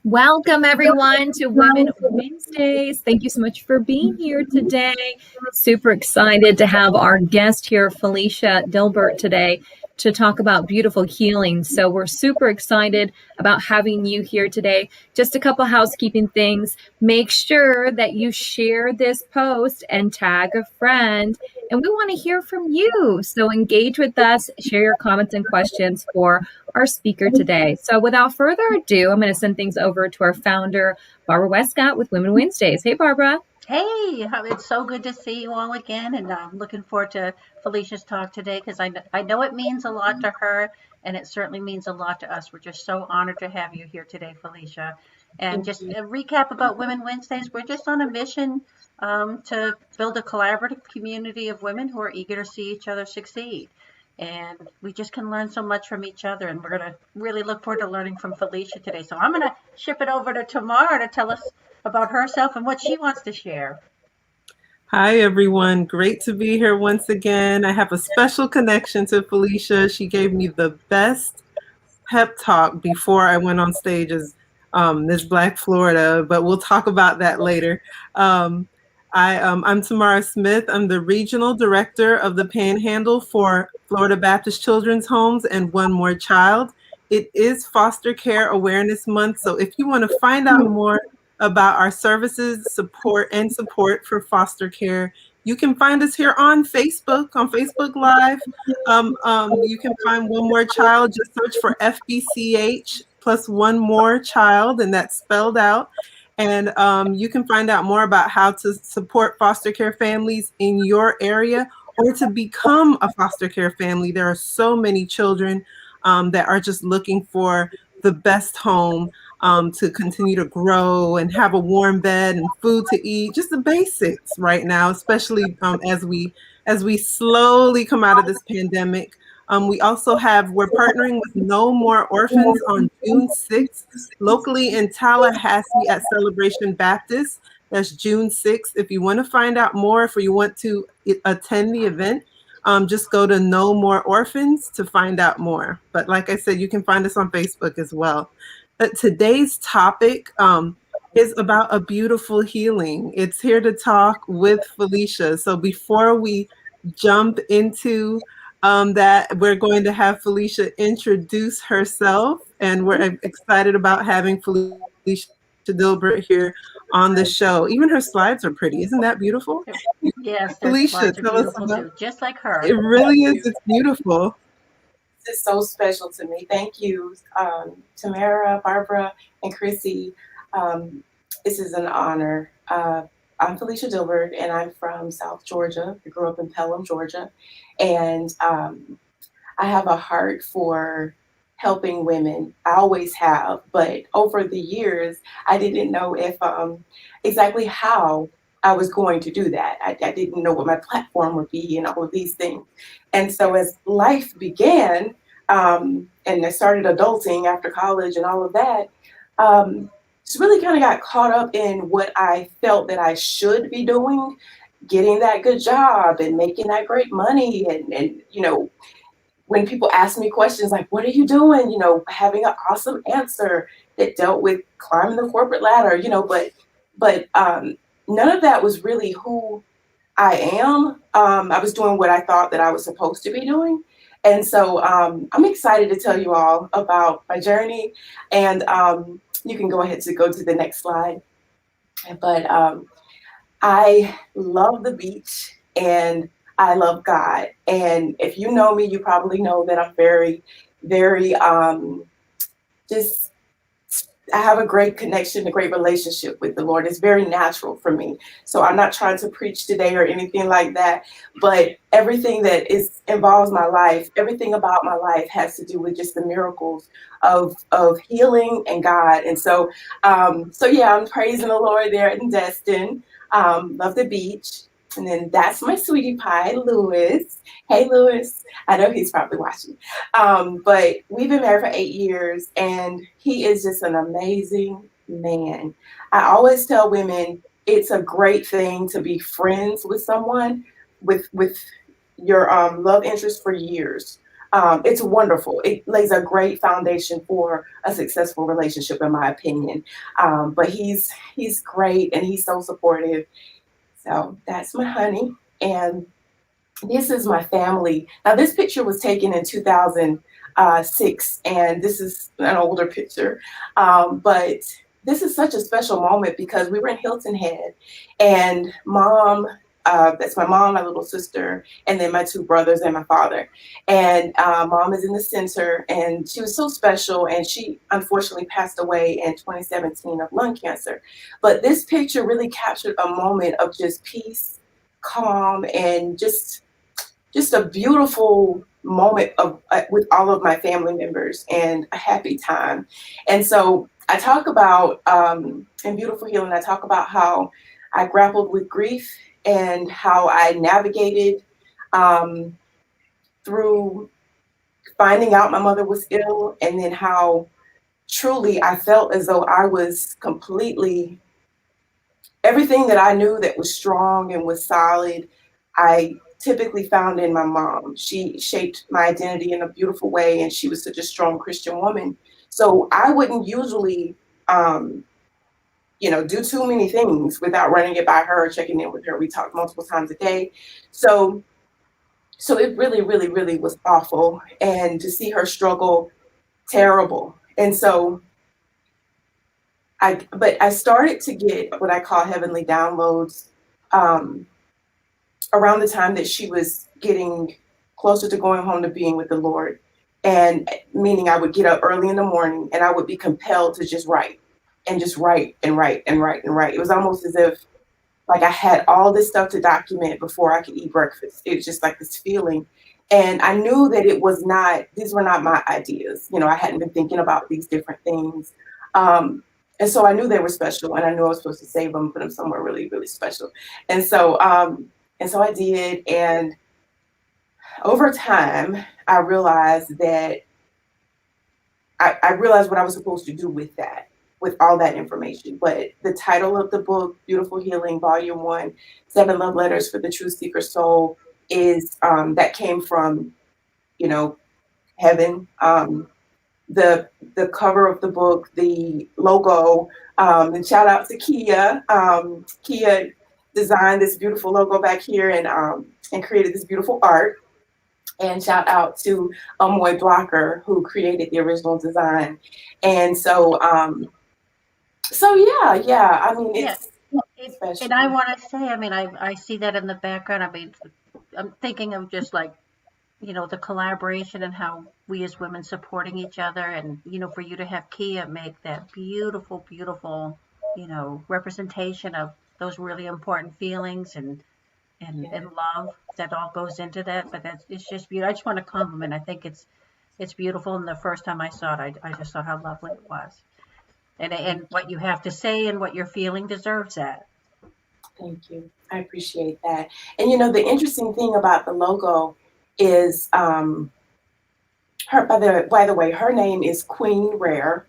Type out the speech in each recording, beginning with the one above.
Welcome, everyone, to Women Wednesdays. Thank you so much for being here today. Super excited to have our guest here, Felicia Dilbert, today to talk about beautiful healing. So we're super excited about having you here today. Just a couple housekeeping things. Make sure that you share this post and tag a friend. And we want to hear from you. So engage with us, share your comments and questions for our speaker today. So without further ado, I'm going to send things over to our founder, Barbara Wescott with Women Wednesdays. Hey, Barbara. Hey, it's so good to see you all again, and I'm looking forward to Felicia's talk today because I know it means a lot to her, and it certainly means a lot to us. We're just so honored to have you here today, Felicia. And just a recap about Women Wednesdays, we're just on a mission to build a collaborative community of women who are eager to see each other succeed. And we just can learn so much from each other, and we're going to really look forward to learning from Felicia today. So I'm going to ship it over to Tamara to tell us about herself and what she wants to share. Hi, everyone. Great to be here once again. I have a special connection to Felicia. She gave me the best pep talk before I went on stage as Miss Black Florida, but we'll talk about that later. I'm Tamara Smith. I'm the Regional Director of the Panhandle for Florida Baptist Children's Homes and One More Child. It is Foster Care Awareness Month, so if you want to find out more about our services, support for foster care, you can find us here on Facebook Live. You can find One More Child. Just search for FBCH plus One More Child, and that's spelled out. And you can find out more about how to support foster care families in your area or to become a foster care family. There are so many children that are just looking for the best home to continue to grow and have a warm bed and food to eat, just the basics right now, especially as we slowly come out of this pandemic. We're partnering with No More Orphans on June 6th, locally in Tallahassee at Celebration Baptist. That's June 6th. If you want to find out more, if you want to attend the event, just go to No More Orphans to find out more. But like I said, you can find us on Facebook as well. But today's topic is about a beautiful healing. It's here to talk with Felicia. So before we jump into that, we're going to have Felicia introduce herself, and we're excited about having Felicia Dilbert here on the show. Even her slides are pretty. Isn't that beautiful? Yes, Felicia, tell us about too, just like her. It really is. It's beautiful. This is so special to me. Thank you, Tamara, Barbara, and Chrissy. This is an honor. I'm Felicia Dilbert, and I'm from South Georgia. I grew up in Pelham, Georgia. And I have a heart for helping women. I always have. But over the years, I didn't know if exactly how I was going to do that. I didn't know what my platform would be and all of these things. And so as life began, and I started adulting after college and all of that, just really kind of got caught up in what I felt that I should be doing, getting that good job and making that great money. And you know, when people ask me questions like, what are you doing? You know, having an awesome answer that dealt with climbing the corporate ladder, you know, but none of that was really who I am. I was doing what I thought that I was supposed to be doing. And so I'm excited to tell you all about my journey. And you can go ahead to go to the next slide. But I love the beach and I love God. And if you know me, you probably know that I'm very, very I have a great connection, a great relationship with the Lord. It's very natural for me. So I'm not trying to preach today or anything like that, but everything that involves my life, everything about my life has to do with just the miracles of healing and God. And so yeah, I'm praising the Lord there in Destin. Love the beach. And then that's my sweetie pie, Lewis. Hey, Lewis. I know he's probably watching. But we've been married for 8 years, and he is just an amazing man. I always tell women it's a great thing to be friends with someone with your love interest for years. it's wonderful. It lays a great foundation for a successful relationship, in my opinion. But he's great, and he's so supportive. So that's my honey. And this is my family. Now, this picture was taken in 2006, and this is an older picture. But this is such a special moment because we were in Hilton Head, and that's my mom, my little sister, and then my two brothers and my father. And mom is in the center, and she was so special, and she unfortunately passed away in 2017 of lung cancer. But this picture really captured a moment of just peace, calm, and just a beautiful moment of with all of my family members and a happy time. And so I talk about in Beautiful Healing, I talk about how I grappled with grief and how I navigated through finding out my mother was ill, and then how truly I felt as though I was completely everything that I knew that was strong and was solid, I typically found in my mom. She shaped my identity in a beautiful way, and she was such a strong Christian woman. So I wouldn't usually, do too many things without running it by her, checking in with her. We talked multiple times a day. So it really, really, really was awful. And to see her struggle, terrible. And so I started to get what I call heavenly downloads around the time that she was getting closer to going home to being with the Lord. And meaning I would get up early in the morning and I would be compelled to just write and just write and write and write and write. It was almost as if like I had all this stuff to document before I could eat breakfast. It was just like this feeling. And I knew that these were not my ideas. I hadn't been thinking about these different things. And so I knew they were special, and I knew I was supposed to save them, put them somewhere really, really special. And so I did. And over time, I realized that I realized what I was supposed to do with that, with all that information. But the title of the book, Beautiful Healing, Volume 1, 7 Love Letters for the Truth Seeker Soul, is that came from, heaven. The cover of the book, the logo, and shout out to Kia. Kia designed this beautiful logo back here and created this beautiful art. And shout out to Amoy Blocker, who created the original design. And so yeah. I mean, it's special. And I want to say, I see that in the background. I'm thinking of just like, the collaboration and how we as women supporting each other, and for you to have Kia make that beautiful, beautiful, representation of those really important feelings and love that all goes into that. But it's just beautiful. I just want to compliment. I think it's beautiful. And the first time I saw it, I just saw how lovely it was, and what you have to say and what you're feeling deserves that. Thank you. I appreciate that. And the interesting thing about the logo is her. By the way, her name is Queen Rare.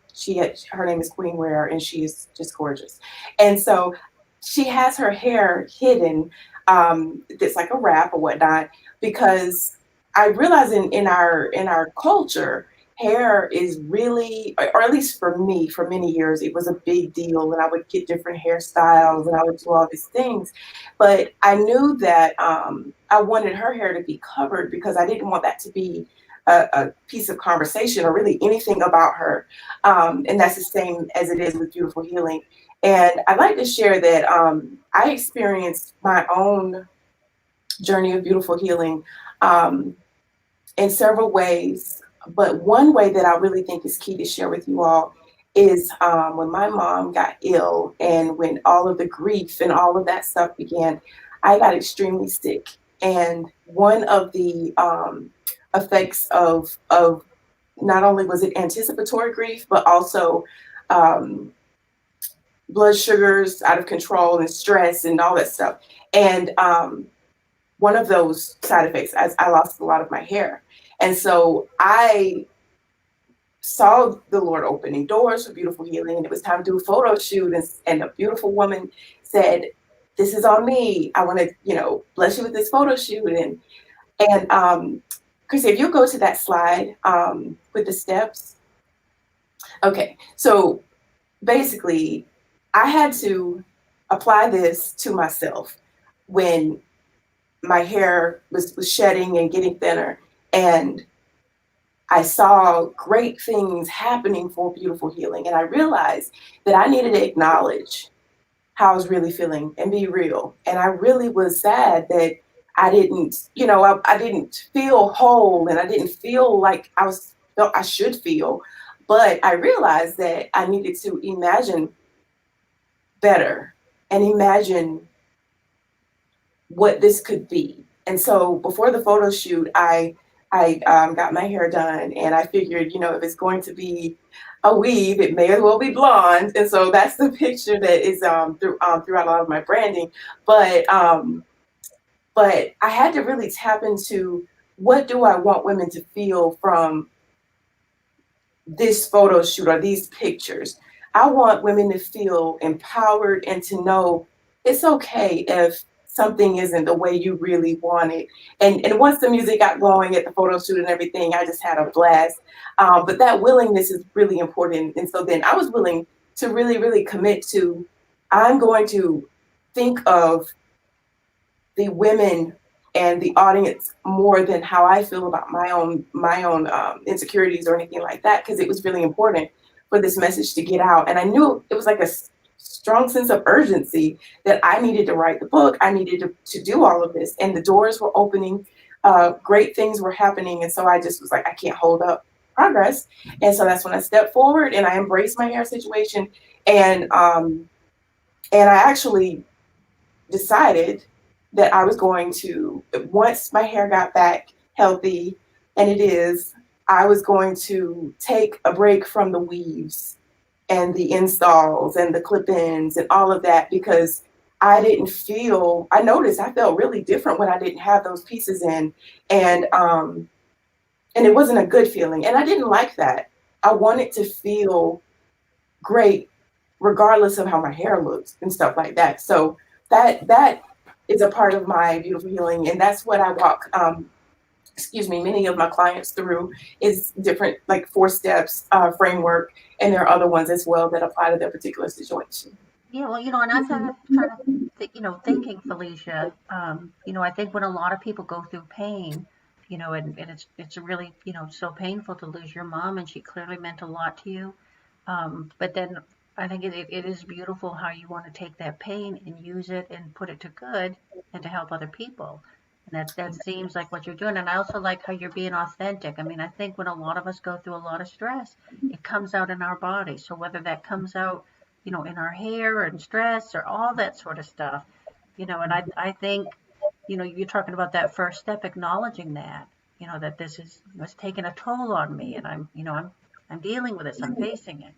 Her name is Queen Rare, and she is just gorgeous. And so she has her hair hidden. It's like a wrap or whatnot, because I realize in our culture, hair is really, or at least for me, for many years, it was a big deal, and I would get different hairstyles and I would do all these things. But I knew that I wanted her hair to be covered because I didn't want that to be a piece of conversation or really anything about her. And that's the same as it is with Beautiful Healing. And I'd like to share that I experienced my own journey of beautiful healing in several ways. But one way that I really think is key to share with you all is when my mom got ill and when all of the grief and all of that stuff began, I got extremely sick. And one of the effects of not only was it anticipatory grief, but also blood sugars out of control and stress and all that stuff. And one of those side effects, I lost a lot of my hair. And so I saw the Lord opening doors for beautiful healing, and it was time to do a photo shoot. And a beautiful woman said, "This is on me. I want to, bless you with this photo shoot." And Chrissy, if you go to that slide with the steps. Okay, so basically, I had to apply this to myself when my hair was shedding and getting thinner, and I saw great things happening for beautiful healing. And I realized that I needed to acknowledge how I was really feeling and be real. And I really was sad that I didn't, I didn't feel whole, and I didn't feel like I should feel. But I realized that I needed to imagine better and imagine what this could be. And so before the photo shoot, I got my hair done, and I figured, if it's going to be a weave, it may as well be blonde. And so that's the picture that is throughout a lot of my branding. But I had to really tap into, what do I want women to feel from this photo shoot or these pictures? I want women to feel empowered and to know it's okay if something isn't the way you really want it. And once the music got going at the photo shoot and everything, I just had a blast. But that willingness is really important. And so then I was willing to really, really commit to, I'm going to think of the women and the audience more than how I feel about my own insecurities or anything like that, because it was really important for this message to get out. And I knew it was like a strong sense of urgency that I needed to write the book. I needed to do all of this, and the doors were opening. Great things were happening, and so I just was like, I can't hold up progress. And so that's when I stepped forward and I embraced my hair situation, and I actually decided that I was going to, once my hair got back healthy, and it is, I was going to take a break from the weaves and the installs and the clip-ins and all of that, because I noticed I felt really different when I didn't have those pieces in, and it wasn't a good feeling, and I didn't like that. I wanted to feel great regardless of how my hair looks and stuff like that. So that is a part of my beautiful healing, and that's what I walk many of my clients through, is different, like 4 steps framework, and there are other ones as well that apply to their particular situation. Yeah, well, and I'm trying to thinking, Felicia, I think when a lot of people go through pain, and it's really, so painful to lose your mom, and she clearly meant a lot to you. But then I think it is beautiful how you want to take that pain and use it and put it to good and to help other people. And that seems like what you're doing. And I also like how you're being authentic. I mean, I think when a lot of us go through a lot of stress, it comes out in our body. So whether that comes out, in our hair and stress or all that sort of stuff, and I think, you're talking about that first step, acknowledging that, that this is, it's taking a toll on me, and I'm dealing with this, I'm facing it.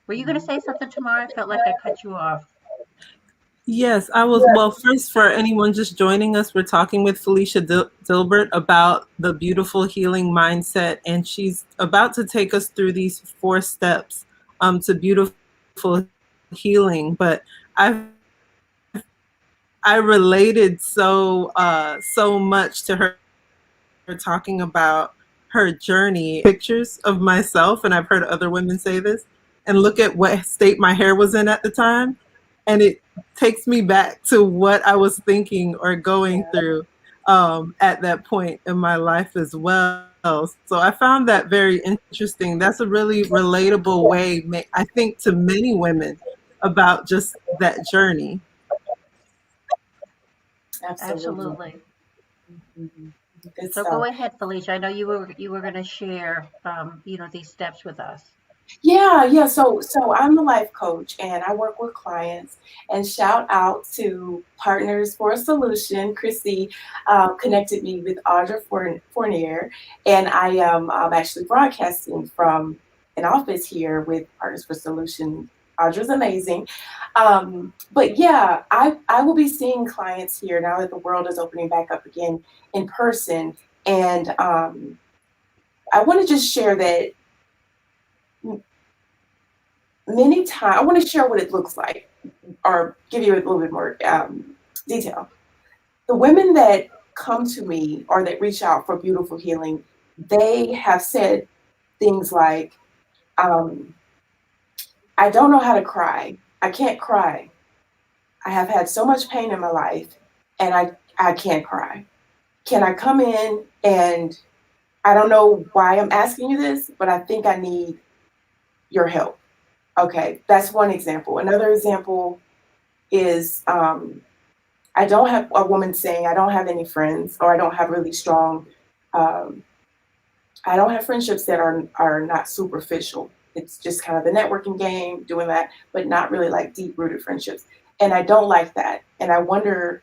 Were you going to say something, Tamara? I felt like I cut you off. Yes, I was. Well, first, for anyone just joining us, we're talking with Felicia Dilbert about the beautiful healing mindset, and she's about to take us through these 4 steps to beautiful healing. But I related so much to her talking about her journey, pictures of myself, and I've heard other women say this, and look at what state my hair was in at the time, and it takes me back to what I was thinking or going through at that point in my life as well. So I found that very interesting. That's a really relatable way, I think, to many women about just that journey. Absolutely. Mm-hmm. So go ahead, Felicia. I know you were going to share, these steps with us. Yeah. So I'm a life coach, and I work with clients. And shout out to Partners for a Solution. Chrissy connected me with Audra Fournier, and I am actually broadcasting from an office here with Partners for Solution. Audra's amazing. But yeah, I will be seeing clients here now that the world is opening back up again in person. And I want to just share that many times, I want to share what it looks like, or give you a little bit more detail. The women that come to me or that reach out for beautiful healing, they have said things like, I don't know how to cry. I can't cry. I have had so much pain in my life and I can't cry. Can I come in and I don't know why I'm asking you this, but I think I need your help. Okay, that's one example. Another example is I don't have a woman saying, I don't have any friends, or I don't have really strong, um, I don't have friendships that are not superficial. It's just kind of the networking game, doing that, but not really like deep rooted friendships. And I don't like that. And I wonder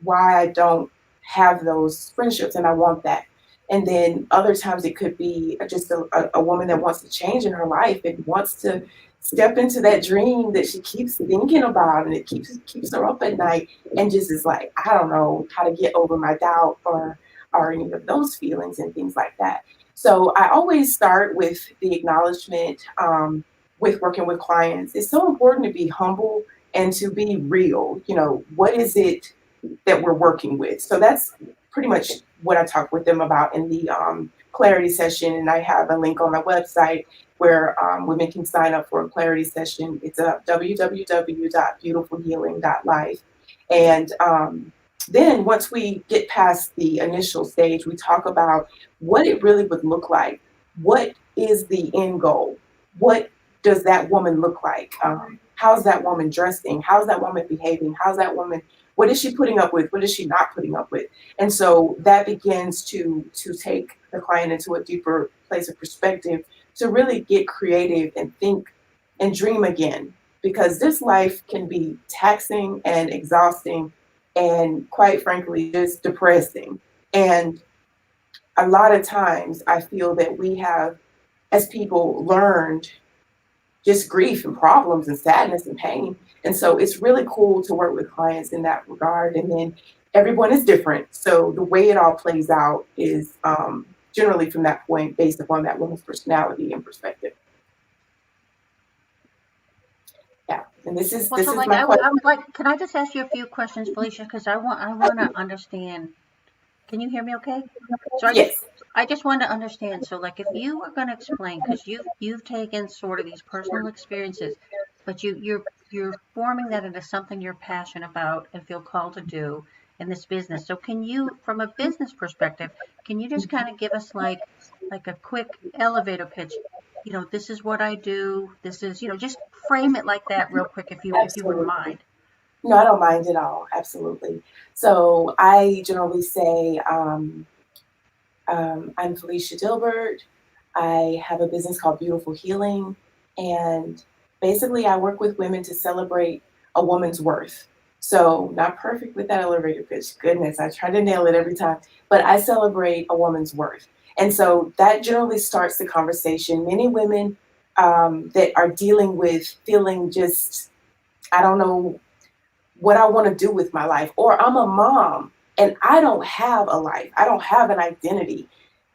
why I don't have those friendships, and I want that. And then other times it could be just a woman that wants to change in her life and wants to step into that dream that she keeps thinking about, and it keeps her up at night, and just is like, I don't know how to get over my doubt or any of those feelings and things like that. So I always start with the acknowledgement with working with clients. It's so important to be humble and to be real. You know, what is it that we're working with? So that's pretty much what I talk with them about in the clarity session. And I have a link on my website where women can sign up for a clarity session. It's www.beautifulhealing.life. And then once we get past the initial stage, we talk about what it really would look like. What is the end goal? What does that woman look like? How's that woman dressing? How's that woman behaving? How's that woman, what is she putting up with? What is she not putting up with? And so that begins to take the client into a deeper place of perspective to really get creative and think and dream again. Because this life can be taxing and exhausting and, quite frankly, just depressing. And a lot of times I feel that we have, as people, learned just grief and problems and sadness and pain. And so it's really cool to work with clients in that regard. And then everyone is different. So the way it all plays out is generally from that point based upon that woman's personality and perspective. Yeah. And this is Well, so my question. I'm like, can I just ask you a few questions, Felicia? Because I want to understand. Can you hear me okay? So Yes. I just want to understand. So like if you were going to explain, because you've taken sort of these personal experiences, but you're forming that into something you're passionate about and feel called to do in this business. So can you, from a business perspective, can you just kind of give us like a quick elevator pitch? You know, this is what I do. This is, you know, just frame it like that real quick if you wouldn't mind. No, I don't mind at all. Absolutely. So I generally say, I'm Felicia Dilbert. I have a business called Beautiful Healing. And basically, I work with women to celebrate a woman's worth. So, not perfect with that elevator pitch. Goodness, I try to nail it every time. But I celebrate a woman's worth. And so that generally starts the conversation. Many women that are dealing with feeling just, I don't know what I want to do with my life, or I'm a mom and I don't have a life, I don't have an identity.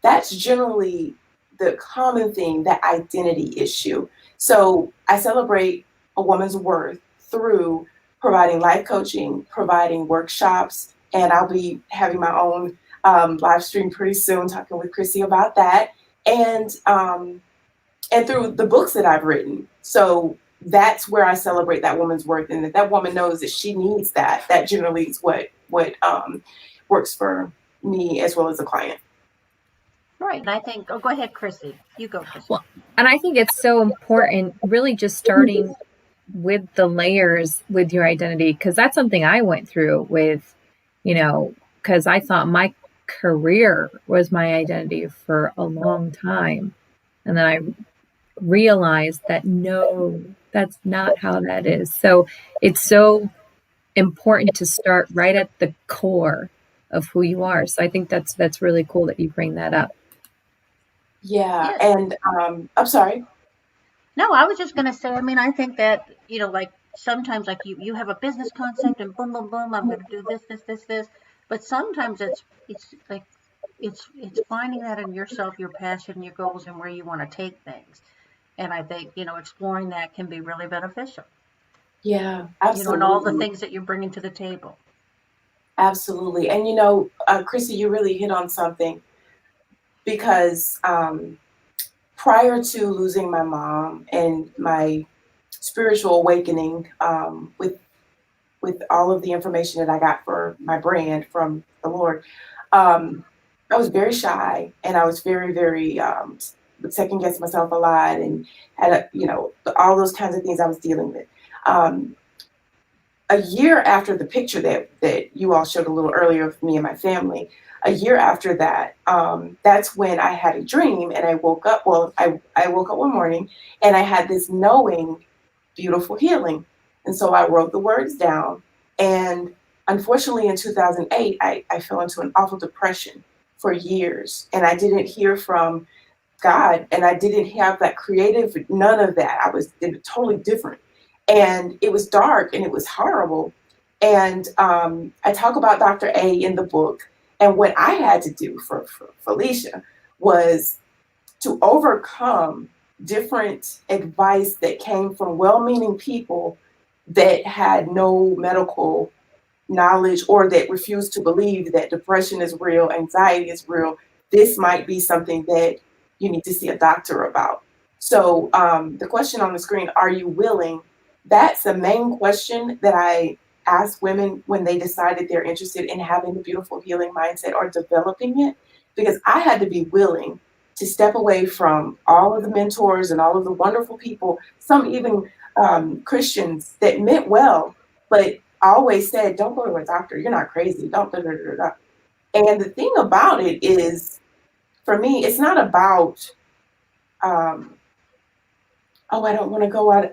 That's generally the common thing, that identity issue. So I celebrate a woman's worth through providing life coaching, providing workshops, and I'll be having my own live stream pretty soon, talking with Chrissy about that, and through the books that I've written. So that's where I celebrate that woman's worth, and that woman knows that she needs that. That generally is what works for me as well as a client. Right. And I think, oh, go ahead, Chrissy. You go, Chrissy. Well, and I think it's so important, really just starting with the layers with your identity, because that's something I went through with, you know, because I thought my career was my identity for a long time. And then I realized that no, that's not how that is. So it's so important to start right at the core of who you are. So I think that's really cool that you bring that up. Yeah, Yes. and I'm sorry. No, I was just going to say, I mean, I think that, you know, like sometimes like you have a business concept and boom, boom, boom, I'm going to do this. But sometimes it's like, it's finding that in yourself, your passion, your goals, and where you want to take things. And I think, you know, exploring that can be really beneficial. Yeah, You know, and all the absolutely. things that you're bringing to the table. Absolutely. And Chrissy, you really hit on something because prior to losing my mom and my spiritual awakening, with all of the information that I got for my brand from the Lord, um, I was very shy and I was very, very would second guess myself a lot and had all those kinds of things I was dealing with. Um, a year after the picture that you all showed a little earlier of me and my family, a year after that, that's when I had a dream and I woke up. Well, I woke up one morning and I had this knowing, beautiful healing. And so I wrote the words down. And unfortunately, in 2008, I fell into an awful depression for years. And I didn't hear from God, and I didn't have that creative, none of that. It was totally different. And it was dark and it was horrible. And I talk about Dr. A in the book. And what I had to do for Felicia was to overcome different advice that came from well-meaning people that had no medical knowledge or that refused to believe that depression is real, anxiety is real. This might be something that you need to see a doctor about. So the question on the screen, are you willing? That's the main question that I ask women when they decide that they're interested in having a beautiful healing mindset or developing it, because I had to be willing to step away from all of the mentors and all of the wonderful people, some even Christians that meant well, but always said, don't go to a doctor. You're not crazy. Don't. Da, da, da, da. And the thing about it is, for me, it's not about, oh, I don't want to go out.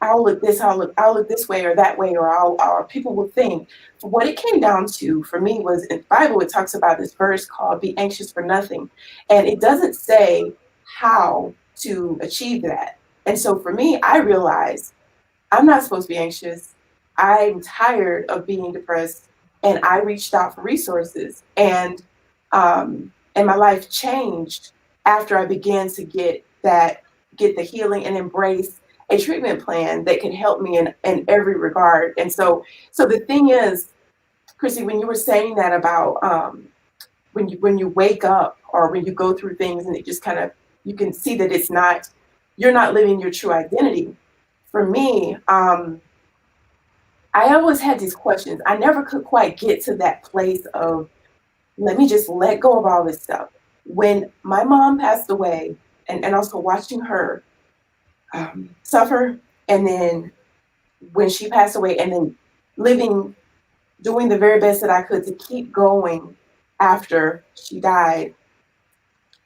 I'll look this, I'll look this way or that way, or people will think. What it came down to for me was in the Bible, it talks about this verse called be anxious for nothing. And it doesn't say how to achieve that. And so for me, I realized I'm not supposed to be anxious. I'm tired of being depressed, and I reached out for resources, and my life changed after I began to get the healing and embrace a treatment plan that can help me in every regard. And so the thing is, Chrissy, when you were saying that about when you wake up or when you go through things and it just kind of you can see that you're not living your true identity. For me, I always had these questions. I never could quite get to that place of let me just let go of all this stuff. When my mom passed away, and also watching her suffer, and then when she passed away, and then living, doing the very best that I could to keep going after she died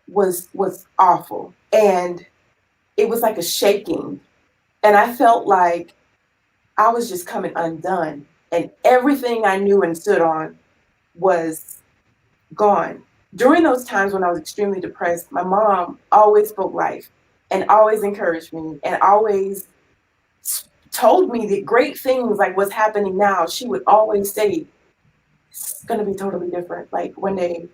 was awful. And it was like a shaking. And I felt like I was just coming undone. And everything I knew and stood on was gone. During those times when I was extremely depressed, my mom always spoke life and always encouraged me and always told me the great things like what's happening now. She would always say, it's going to be totally different. Like one day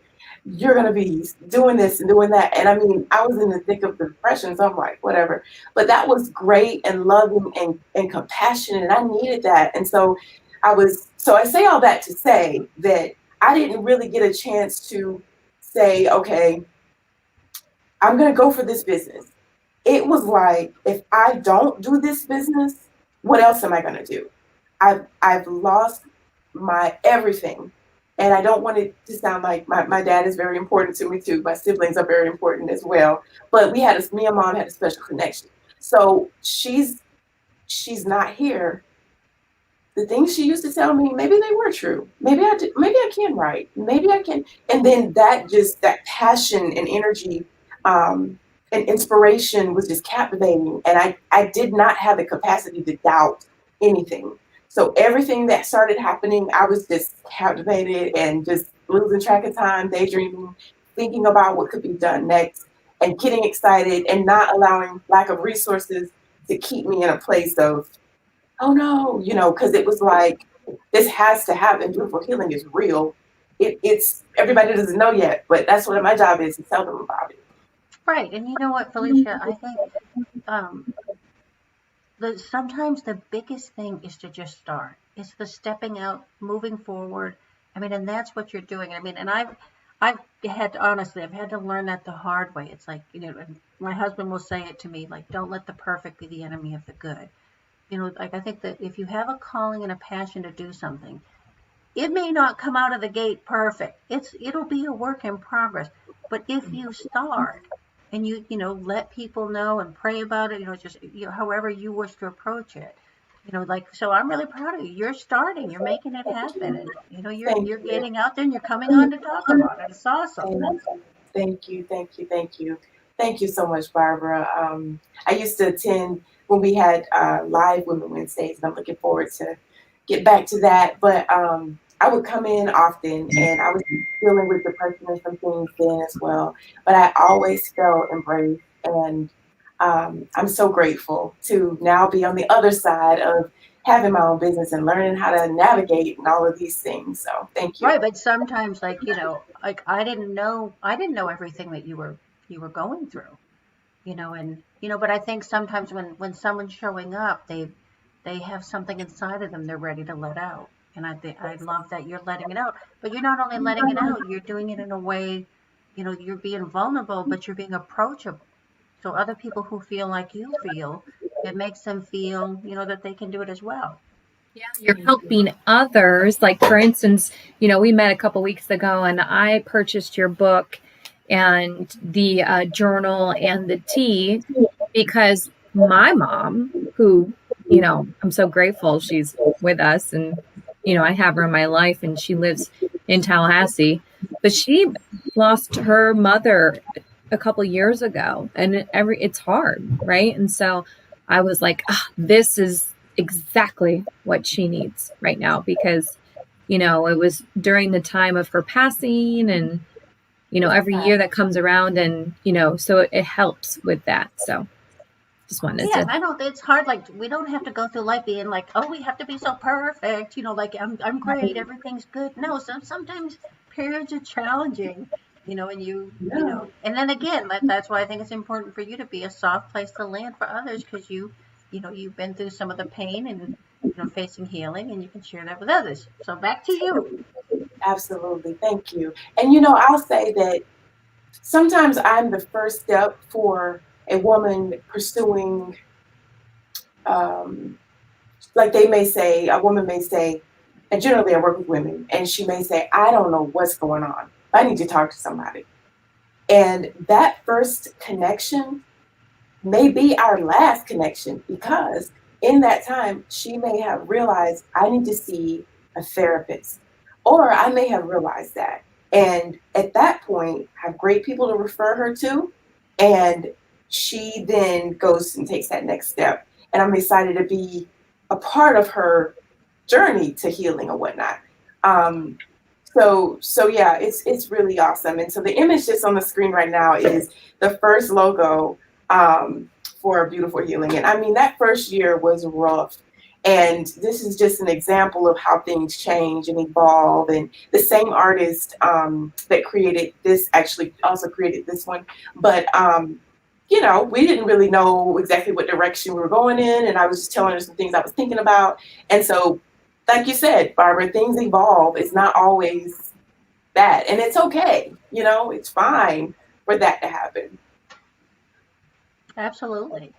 you're going to be doing this and doing that. And I mean, I was in the thick of the depression, so I'm like, whatever. But that was great and loving and compassionate. And I needed that. And so I say all that to say that I didn't really get a chance to say, okay, I'm going to go for this business. It was like, if I don't do this business, what else am I going to do? I've lost my everything. And I don't want it to sound like my dad is very important to me too. My siblings are very important as well. But me and mom had a special connection. So she's not here. The things she used to tell me, maybe they were true. Maybe I can write. Maybe I can. And then that passion and energy and inspiration was just captivating. And I did not have the capacity to doubt anything. So everything that started happening, I was just captivated and just losing track of time, daydreaming, thinking about what could be done next and getting excited and not allowing lack of resources to keep me in a place of, oh no, because it was like, this has to happen. Beautiful healing is real. It's everybody doesn't know yet, but that's what my job is to tell them about it. Right. And you know what, Felicia, I think sometimes the biggest thing is to just start. It's the stepping out, moving forward, I mean, and that's what you're doing. I mean, and I've had to, honestly, I've had to learn that the hard way. It's like, and my husband will say it to me, like, don't let the perfect be the enemy of the good. Like, I think that if you have a calling and a passion to do something, it may not come out of the gate perfect. It'll be a work in progress. But if you start and let people know and pray about it, just however you wish to approach it, like, so I'm really proud of you. You're starting, you're making it happen, and you're getting out there and you're coming on to talk about it. It's awesome. Thank you, thank you, thank you. Thank you so much, Barbara. I used to attend when we had live Women Wednesdays, and I'm looking forward to get back to that. But I would come in often, and I was dealing with depression and some things then as well. But I always felt embraced, and I'm so grateful to now be on the other side of having my own business and learning how to navigate and all of these things. So thank you. Right, but sometimes, like, like I didn't know everything that you were going through, and but I think sometimes when someone's showing up, they have something inside of them they're ready to let out. And I love that you're letting it out, but you're not only letting it out, you're doing it in a way, you're being vulnerable, but you're being approachable. So other people who feel like you feel, it makes them feel, that they can do it as well. Yeah, you're helping others. Like, for instance, we met a couple weeks ago and I purchased your book and the journal and the tea because my mom, who, I'm so grateful she's with us and, I have her in my life and she lives in Tallahassee, but she lost her mother a couple years ago and it's hard, right? And so I was like, this is exactly what she needs right now because, it was during the time of her passing and, every year that comes around and, so it helps with that. So just wanted to. I know it's hard. Like, we don't have to go through life being like, oh, we have to be so perfect, like I'm great, everything's good. No, sometimes periods are challenging, and and then again, that's why I think it's important for you to be a soft place to land for others because you've been through some of the pain and facing healing, and you can share that with others. So back to you. Absolutely, thank you. And I'll say that sometimes I'm the first step for a woman pursuing, like a woman may say, and generally I work with women, and she may say, I don't know what's going on. I need to talk to somebody. And that first connection may be our last connection because in that time, she may have realized I need to see a therapist, or I may have realized that. And at that point, have great people to refer her to. And she then goes and takes that next step. And I'm excited to be a part of her journey to healing and whatnot. So yeah, it's really awesome. And so the image just on the screen right now is the first logo for Beautiful Healing. And I mean, that first year was rough. And this is just an example of how things change and evolve. And the same artist that created this actually also created this one. But, we didn't really know exactly what direction we were going in. And I was just telling her some things I was thinking about. And so, like you said, Barbara, things evolve. It's not always that. And it's okay. It's fine for that to happen. Absolutely.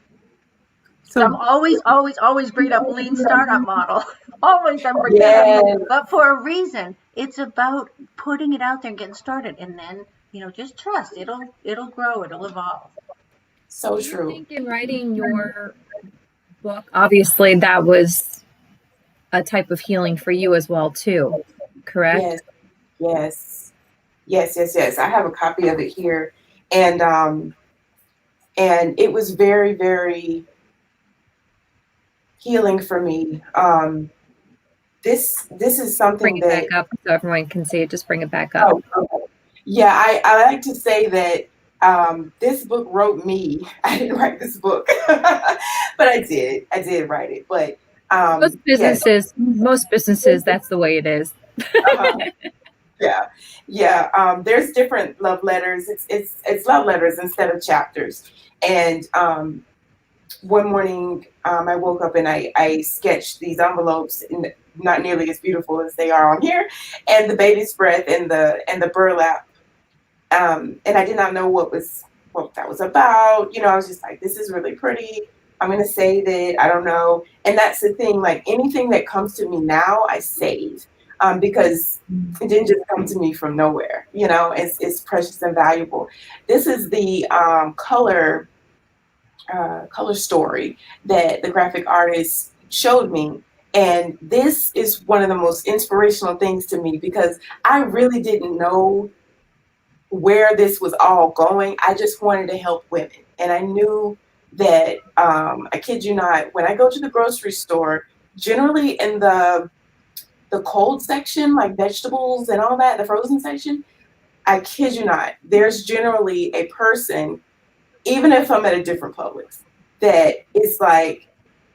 So I'm always bring up lean startup model. Always I'm bringing it up. But for a reason. It's about putting it out there and getting started, and then just trust. It'll grow. It'll evolve. So true. I think in writing your book, obviously that was a type of healing for you as well too, correct? Yes. I have a copy of it here, and it was very, very healing for me. This is something bring it that back up so everyone can see it. Just bring it back up. Okay. Yeah, I like to say that this book wrote me. I didn't write this book, but I did write it. But most businesses, that's the way it is. Yeah. There's different love letters. It's love letters instead of chapters. And one morning, I woke up and I sketched these envelopes, and not nearly as beautiful as they are on here, and the baby's breath and the burlap. And I did not know what that was about. I was just like, this is really pretty. I'm gonna save it. I don't know. And that's the thing. Like anything that comes to me now, I save because it didn't just come to me from nowhere. It's precious and valuable. This is the color story that the graphic artist showed me. And this is one of the most inspirational things to me because I really didn't know where this was all going. I just wanted to help women. And I knew that, I kid you not, when I go to the grocery store, generally in the cold section, like vegetables and all that, the frozen section, I kid you not, there's generally a person, even if I'm at a different Publix, that is like,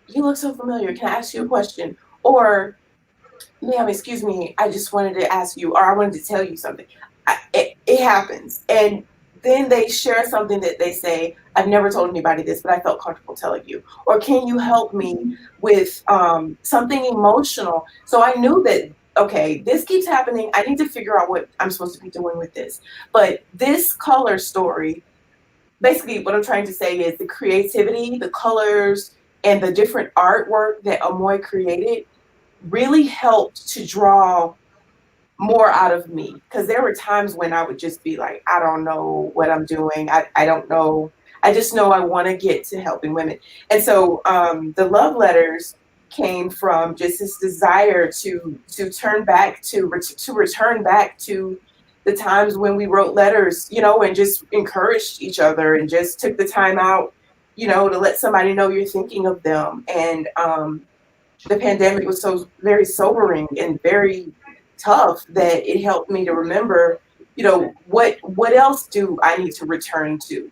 you look so familiar. Can I ask you a question? Or, ma'am, excuse me, I just wanted to ask you, or I wanted to tell you something. It happens. And then they share something that they say, I've never told anybody this, but I felt comfortable telling you. Or can you help me with something emotional? So I knew that, okay, this keeps happening. I need to figure out what I'm supposed to be doing with this. But this color story, basically what I'm trying to say is the creativity, the colors, and the different artwork that Amoy created really helped to draw more out of me, because there were times when I would just be like, I don't know what I'm doing. I don't know. I just know I want to get to helping women. And so the love letters came from just this desire to turn back to return back to the times when we wrote letters, and just encouraged each other and just took the time out, to let somebody know you're thinking of them. And the pandemic was so very sobering and very tough that it helped me to remember, what else do I need to return to?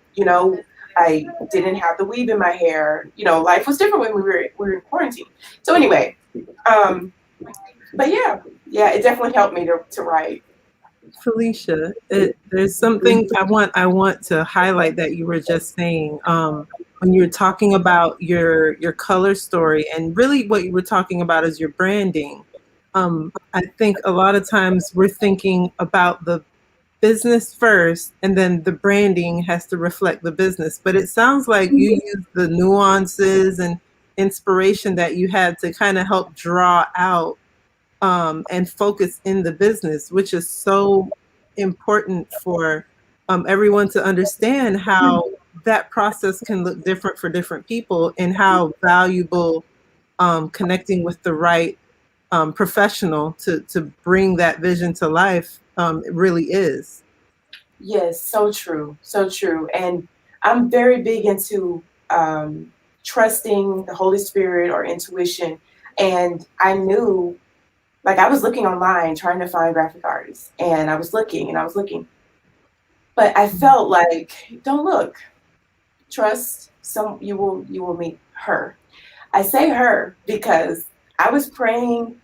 I didn't have the weave in my hair. Life was different when we were in quarantine. So anyway, but yeah, it definitely helped me to write. Felicia, there's something I want to highlight that you were just saying. When you're talking about your color story, and really what you were talking about is your branding. I think a lot of times we're thinking about the business first, and then the branding has to reflect the business. But it sounds like you use the nuances and inspiration that you had to kind of help draw out and focus in the business, which is so important for everyone to understand how that process can look different for different people, and how valuable connecting with the right professional to bring that vision to life it really is. Yes, so true, so true. And I'm very big into trusting the Holy Spirit or intuition. And I knew, like, I was looking online trying to find graphic artists, and I was looking, but I felt like, don't look, trust you will meet her. I say her because I was praying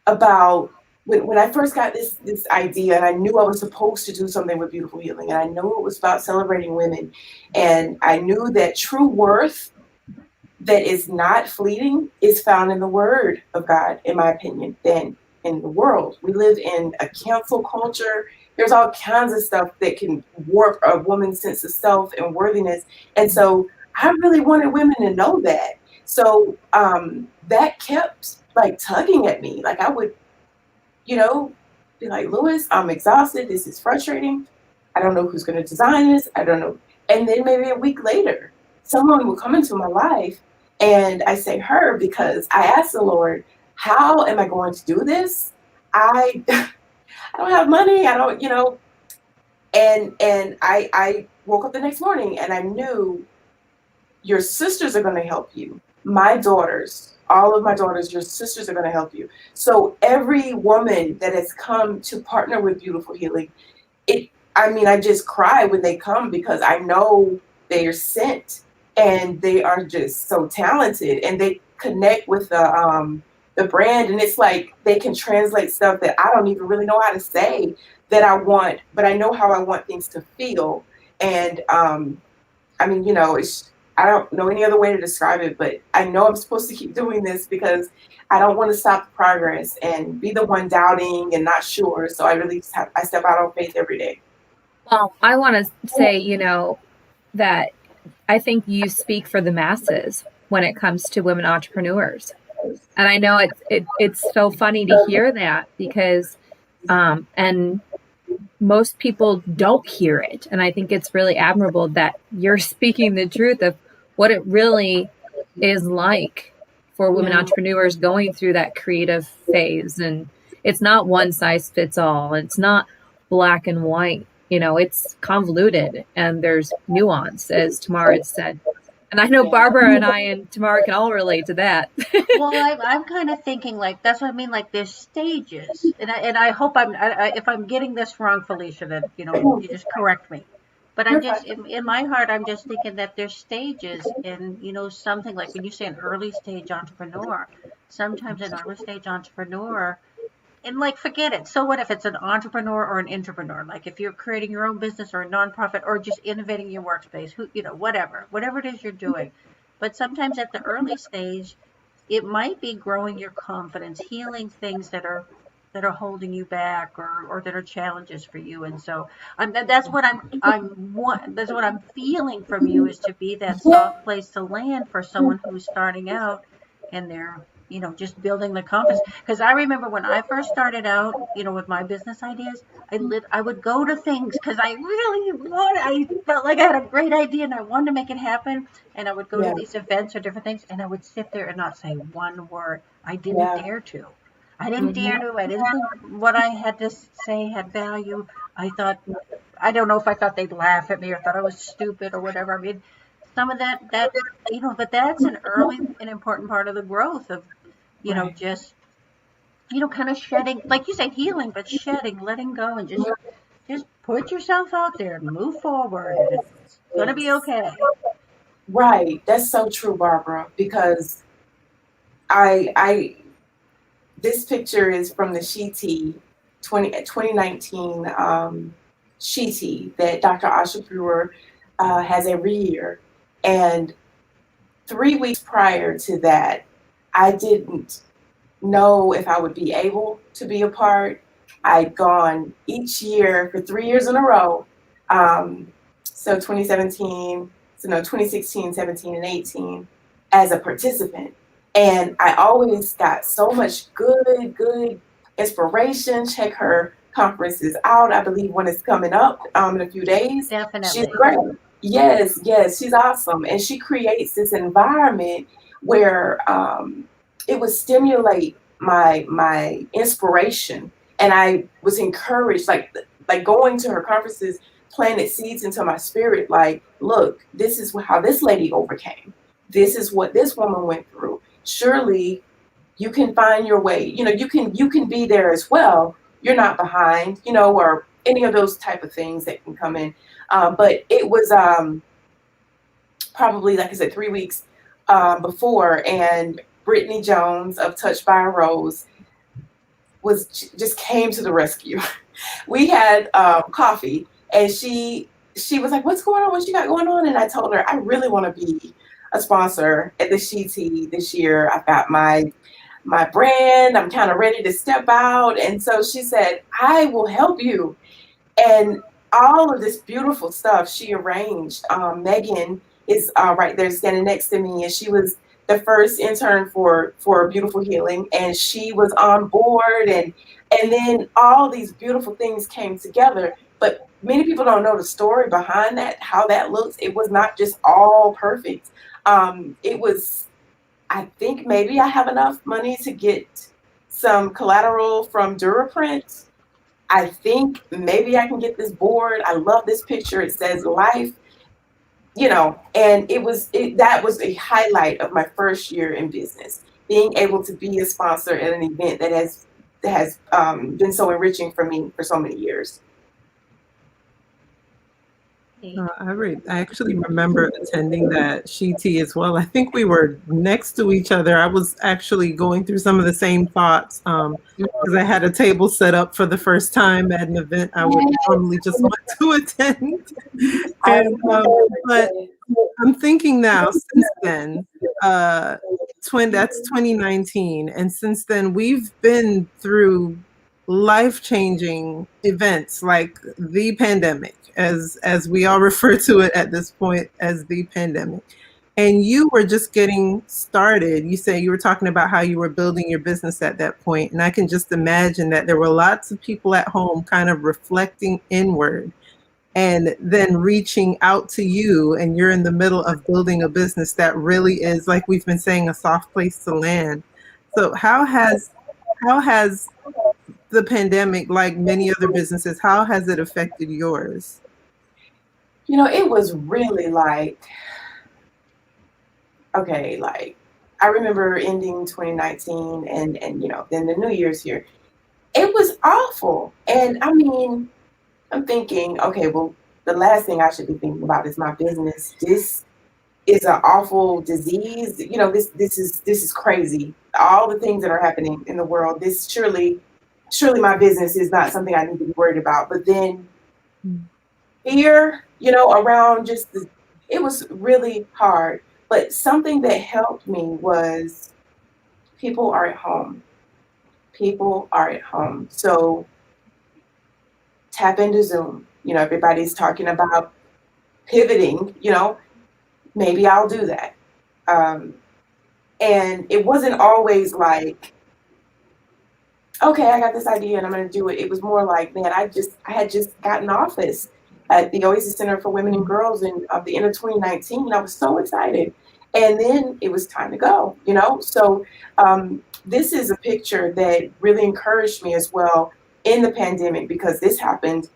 about when I first got this idea, and I knew I was supposed to do something with Beautiful Healing, and I knew it was about celebrating women, and I knew that true worth that is not fleeting is found in the Word of God, in my opinion, than in the world. We live in a cancel culture. There's all kinds of stuff that can warp a woman's sense of self and worthiness. And so I really wanted women to know that. So that kept like tugging at me. Like I would, be like, Lewis, I'm exhausted. This is frustrating. I don't know who's going to design this. I don't know. And then maybe a week later, someone will come into my life, and I say her because I asked the Lord, how am I going to do this? I don't have money. I don't, and I woke up the next morning and I knew your sisters are going to help you. My daughters, all of my daughters, your sisters are going to help you. So every woman that has come to partner with Beautiful Healing, I just cry when they come because I know they are sent and they are just so talented and they connect with the brand. And it's like they can translate stuff that I don't even really know how to say that I want, but I know how I want things to feel. And it's I don't know any other way to describe it, but I know I'm supposed to keep doing this because I don't want to stop the progress and be the one doubting and not sure. So I really I step out on faith every day. Well, I want to say, that I think you speak for the masses when it comes to women entrepreneurs. And I know it's so funny to hear that because, and most people don't hear it. And I think it's really admirable that you're speaking the truth of what it really is like for women entrepreneurs going through that creative phase. And it's not one size fits all. It's not black and white. It's convoluted and there's nuance, as Tamara said. And I know Barbara and I and Tamara can all relate to that. Well, I'm kind of thinking like that's what I mean. Like there's stages, and I hope if I'm getting this wrong, Felicia, that you just correct me. But I'm just in my heart, I'm just thinking that there's stages, and something like when you say an early stage entrepreneur, sometimes an early stage entrepreneur. And like, forget it. So what if it's an entrepreneur or an intrapreneur? Like if you're creating your own business or a nonprofit or just innovating your workspace, whatever it is you're doing. But sometimes at the early stage, it might be growing your confidence, healing things that are holding you back or that are challenges for you. And so that's what that's what I'm feeling from you, is to be that soft place to land for someone who's starting out and they're just building the confidence. Because I remember when I first started out, with my business ideas, I would go to things because I felt like I had a great idea and I wanted to make it happen. And I would go to these events or different things, and I would sit there and not say one word. I didn't dare to. I didn't dare to. I didn't think what I had to say had value. I don't know if I thought they'd laugh at me or thought I was stupid or whatever. I mean, some of that, but that's an early and important part of the growth of, just, kind of shedding, like you say, healing, but shedding, letting go, and just put yourself out there and move forward. And it's going to be okay. Right. That's so true, Barbara, because this picture is from the She 2019 She that Dr. Asha Brewer has every year. And 3 weeks prior to that, I didn't know if I would be able to be a part. I'd gone each year for 3 years in a row. So 2016, 17, and 18 as a participant. And I always got so much good inspiration. Check her conferences out. I believe one is coming up in a few days. Definitely. She's great. Yes, she's awesome. And she creates this environment where it would stimulate my inspiration. And I was encouraged, like going to her conferences, planted seeds into my spirit. Like, look, this is how this lady overcame. This is what this woman went through. Surely you can find your way. You can be there as well. You're not behind, or any of those type of things that can come in. But it was probably, like I said, 3 weeks before, and Brittany Jones of Touched by a Rose just came to the rescue. We had coffee, and she was like, "What's going on? What you got going on?" And I told her, I really want to be a sponsor at the She this year. I've got my brand. I'm kind of ready to step out. And so she said, "I will help you." And all of this beautiful stuff she arranged. Megan is right there standing next to me, and she was the first intern for Beautiful Healing, and she was on board, and then all these beautiful things came together. But many people don't know the story behind that, how that looks. It was not just all perfect. It was, I think maybe I have enough money to get some collateral from Duraprint. I think maybe I can get this board. I love this picture. It says life, and that was a highlight of my first year in business, being able to be a sponsor at an event that has been so enriching for me for so many years. I actually remember attending that She as well. I think we were next to each other. I was actually going through some of the same thoughts because I had a table set up for the first time at an event I would normally just want to attend. And, but I'm thinking now, since then, that's 2019. And since then, we've been through life-changing events like the pandemic, as we all refer to it at this point as the pandemic. And you were just getting started. You say you were talking about how you were building your business at that point. And I can just imagine that there were lots of people at home kind of reflecting inward and then reaching out to you, and you're in the middle of building a business that really is, like we've been saying, a soft place to land. So how has the pandemic, like many other businesses, how has it affected yours? It was really like, okay, like I remember ending 2019 and then the New Year's here. It was awful. And I mean, I'm thinking, okay, well, the last thing I should be thinking about is my business. This is an awful disease. This is crazy. All the things that are happening in the world. This surely my business is not something I need to be worried about. But then fear, around it was really hard. But something that helped me was people are at home. People are at home. So tap into Zoom. Everybody's talking about pivoting, maybe I'll do that. And it wasn't always like, okay, I got this idea and I'm going to do it. It was more like, man, I had just gotten office at the Oasis Center for Women and Girls in the end of 2019. I was so excited. And then it was time to go, So this is a picture that really encouraged me as well in the pandemic, because this happened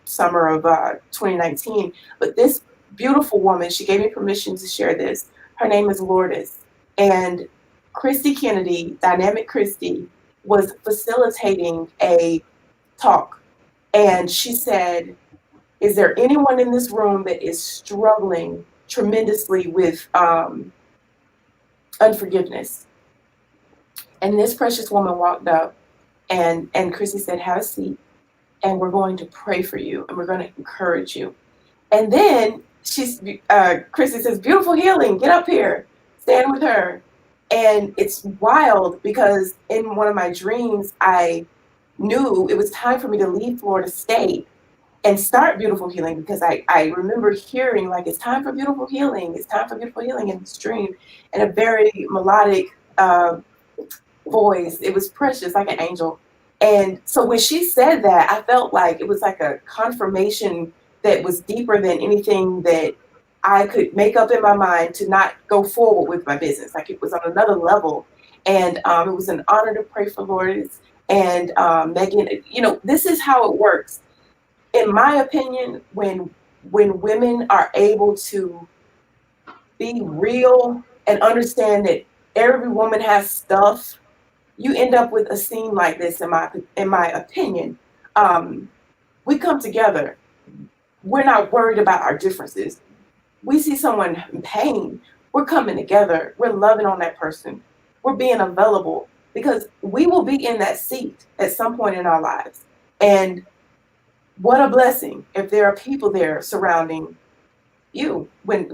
summer of 2019. But this beautiful woman, she gave me permission to share this. Her name is Lourdes. And Christy Kennedy, Dynamic Christy, was facilitating a talk. And she said, is there anyone in this room that is struggling tremendously with unforgiveness? And this precious woman walked up and Christy said, have a seat and we're going to pray for you and we're going to encourage you. And then Christy says, beautiful healing, get up here, stand with her. And it's wild because in one of my dreams, I knew it was time for me to leave Florida State and start Beautiful Healing, because I remember hearing like, it's time for beautiful healing. It's time for beautiful healing in this dream, and a very melodic voice. It was precious, like an angel. And so when she said that, I felt like it was like a confirmation that was deeper than anything that I could make up in my mind to not go forward with my business. Like it was on another level. And it was an honor to pray for Lourdes and Megan. This is how it works. In my opinion, when women are able to be real and understand that every woman has stuff, you end up with a scene like this, in my opinion. We come together. We're not worried about our differences. We see someone in pain, we're coming together. We're loving on that person. We're being available, because we will be in that seat at some point in our lives. And what a blessing if there are people there surrounding you when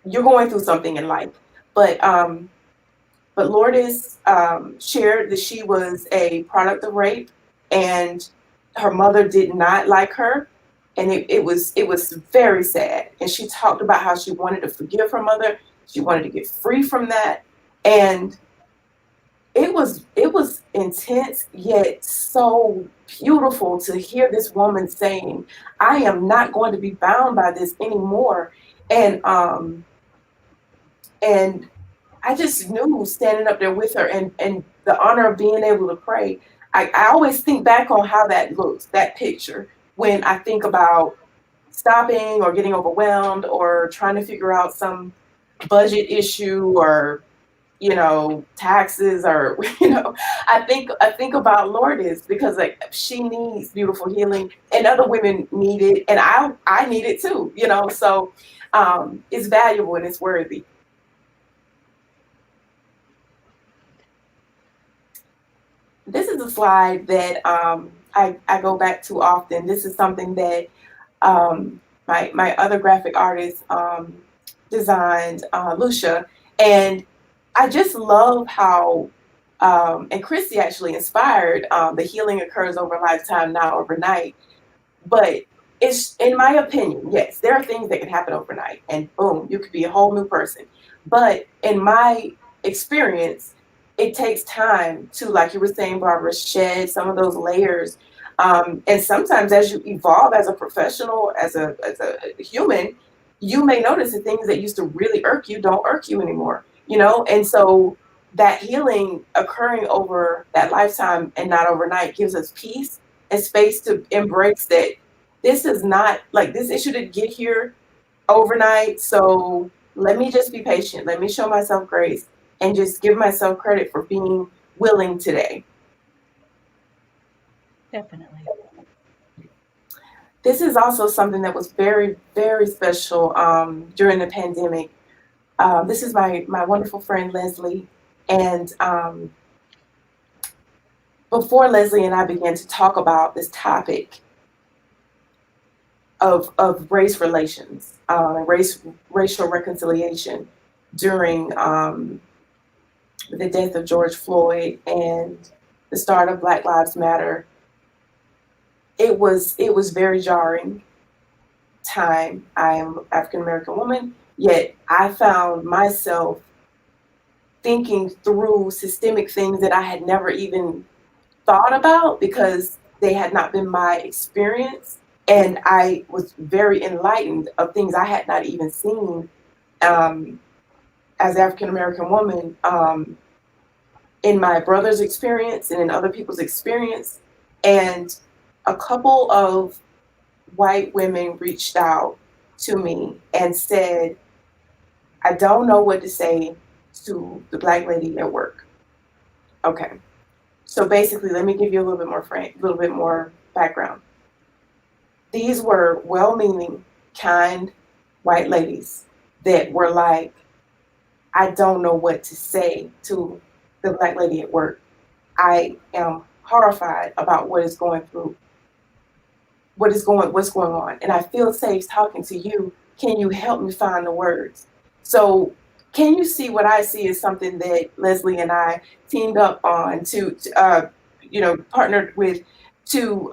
you're going through something in life. But Lourdes shared that she was a product of rape, and her mother did not like her, and it was very sad. And she talked about how she wanted to forgive her mother. She wanted to get free from that, and it was intense, yet so beautiful to hear this woman saying, I am not going to be bound by this anymore. And I just knew, standing up there with her, and the honor of being able to pray. I always think back on how that looks, that picture, when I think about stopping or getting overwhelmed or trying to figure out some budget issue or taxes, or I think about Lourdes, because like she needs beautiful healing, and other women need it, and I need it too, so it's valuable and it's worthy. This is a slide that I go back to often. This is something that my other graphic artist designed Lucia, and I just love how and Chrissy actually inspired the healing occurs over a lifetime, not overnight. But it's, in my opinion, yes, there are things that can happen overnight, and boom, you could be a whole new person. But in my experience, it takes time to, like you were saying, Barbara, shed some of those layers. And sometimes, as you evolve as a professional, as a human, you may notice the things that used to really irk you don't irk you anymore. You know, and so that healing occurring over that lifetime and not overnight gives us peace and space to embrace that this is not like this issue didn't get here overnight. So let me just be patient. Let me show myself grace and just give myself credit for being willing today. Definitely. This is also something that was very, very special during the pandemic. This is my wonderful friend Leslie, and before Leslie and I began to talk about this topic of race relations, racial reconciliation during the death of George Floyd and the start of Black Lives Matter, it was very jarring time. I am an African American woman, yet I found myself thinking through systemic things that I had never even thought about because they had not been my experience. And I was very enlightened of things I had not even seen as African American woman in my brother's experience and in other people's experience. And a couple of white women reached out to me and said, I don't know what to say to the Black lady at work. Okay. So basically, let me give you a little bit more background. These were well-meaning, kind white ladies that were like, I don't know what to say to the Black lady at work. I am horrified about what's going on. And I feel safe talking to you. Can you help me find the words? So can you see what I see as something that Leslie and I teamed up on to partnered with to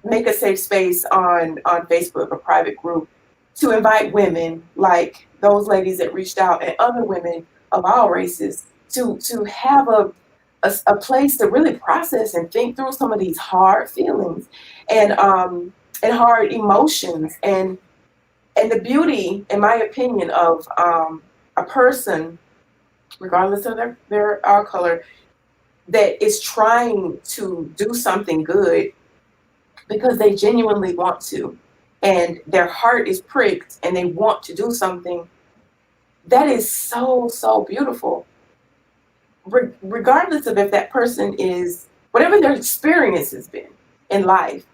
make a safe space on Facebook, a private group, to invite women like those ladies that reached out and other women of all races to have a place to really process and think through some of these hard feelings and hard emotions and the beauty, in my opinion, of a person, regardless of their color, that is trying to do something good because they genuinely want to, and their heart is pricked and they want to do something. That is so, so beautiful. Regardless of if that person is, whatever their experience has been in life,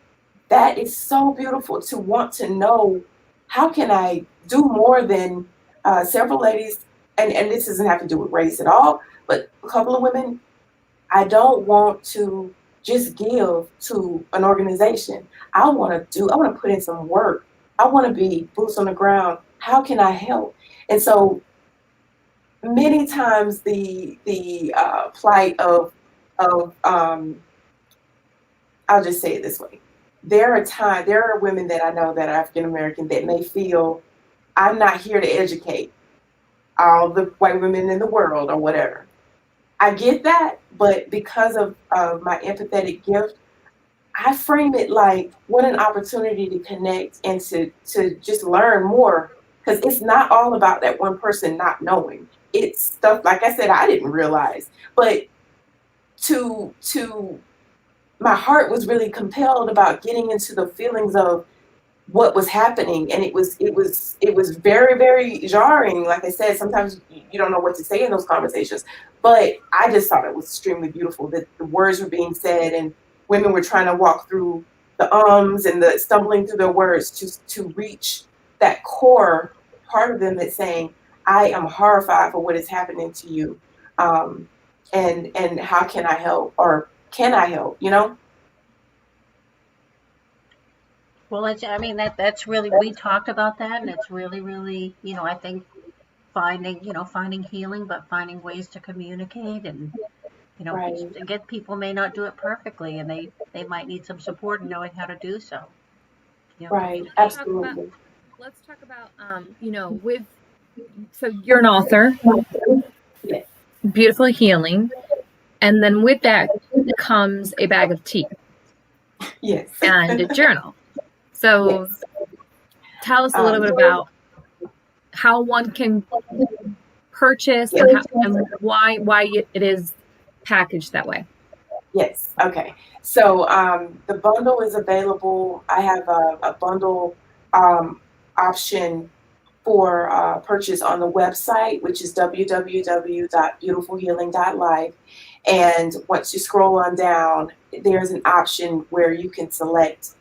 that is so beautiful to want to know, how can I do more than several ladies, and this doesn't have to do with race at all, but a couple of women, I don't want to just give to an organization. I want to put in some work. I want to be boots on the ground. How can I help? And so many times the plight of I'll just say it this way. There are women that I know that are African American that may feel I'm not here to educate all the white women in the world or whatever. I get that, but because of my empathetic gift, I frame it like what an opportunity to connect and to just learn more, because it's not all about that one person not knowing. It's stuff, like I said, I didn't realize, but to my heart was really compelled about getting into the feelings of what was happening, and it was very, very jarring. Like I said, sometimes you don't know what to say in those conversations, but I just thought it was extremely beautiful that the words were being said and women were trying to walk through the ums and the stumbling through their words to reach that core part of them that's saying, I am horrified for what is happening to you, and how can I help, or can I help, Well, I mean, that's really, we talked about that, and it's really, really, I think finding healing, but finding ways to communicate, and, Right. again, people may not do it perfectly, and they might need some support in knowing how to do so. Right. Talk about, Absolutely. let's talk about, with, so you're an author, Yes. beautiful healing, and then with that comes a bag of tea Yes. and a journal. So Yes. tell us a little bit about how one can purchase and Yes. how, and why it is packaged that way. Yes. Okay. So the bundle is available. I have a bundle option for purchase on the website, which is www.beautifulhealing.life. And once you scroll on down, there's an option where you can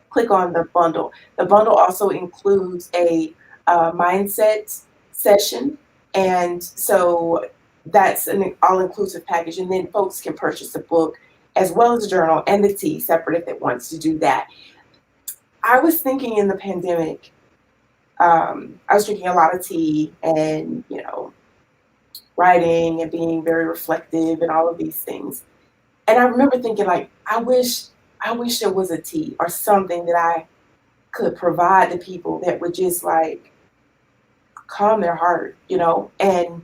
click on the bundle. The bundle also includes a mindset session. And so that's an all-inclusive package. And then folks can purchase the book as well as the journal and the tea separate if it wants to do that. I was thinking in the pandemic, I was drinking a lot of tea and, writing and being very reflective and all of these things. And I remember thinking like, I wish there was a tea or something that I could provide to people that would just like calm their heart, And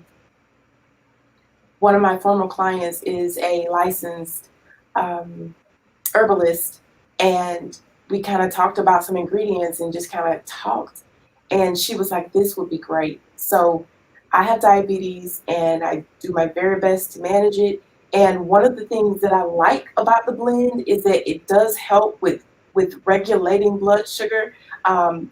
one of my former clients is a licensed herbalist, and we kind of talked about some ingredients and just kind of talked. And she was like, this would be great. So I have diabetes and I do my very best to manage it. And one of the things that I like about the blend is that it does help with regulating blood sugar.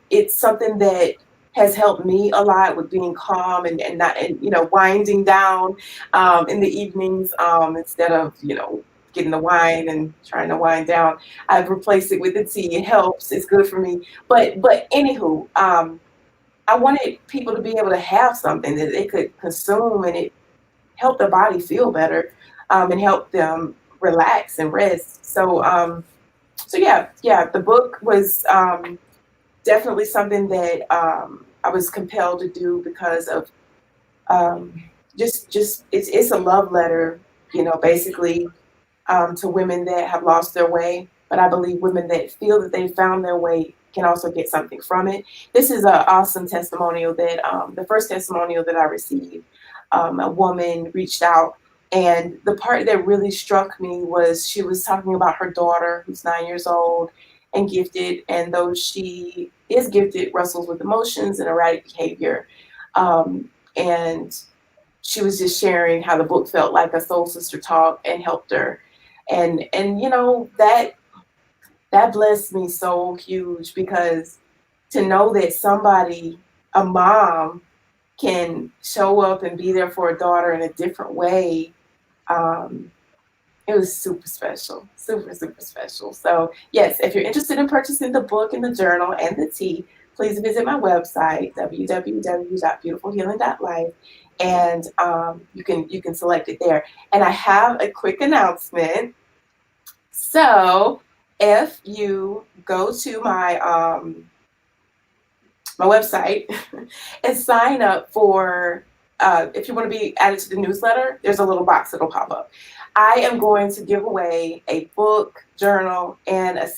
It's something that has helped me a lot with being calm and not, and, winding down in the evenings instead of, getting the wine and trying to wind down. I've replaced it with the tea. It helps. It's good for me. But anywho, I wanted people to be able to have something that they could consume and it helped their body feel better and help them relax and rest. So yeah, the book was definitely something that I was compelled to do because of just it's a love letter, basically to women that have lost their way. But I believe women that feel that they found their way can also get something from it. This is an awesome testimonial that the first testimonial that I received, a woman reached out. And the part that really struck me was she was talking about her daughter who's 9 years old and gifted. And though she is gifted, wrestles with emotions and erratic behavior. And she was just sharing how the book felt like a soul sister talk and helped her. And that blessed me so huge, because to know that somebody, a mom, can show up and be there for a daughter in a different way, it was super special, super, super special. So yes, if you're interested in purchasing the book and the journal and the tea, please visit my website, www.beautifulhealing.life, and you can select it there. And I have a quick announcement. So if you go to my my website and sign up for, if you want to be added to the newsletter, there's a little box that'll pop up. I am going to give away a book, journal, and a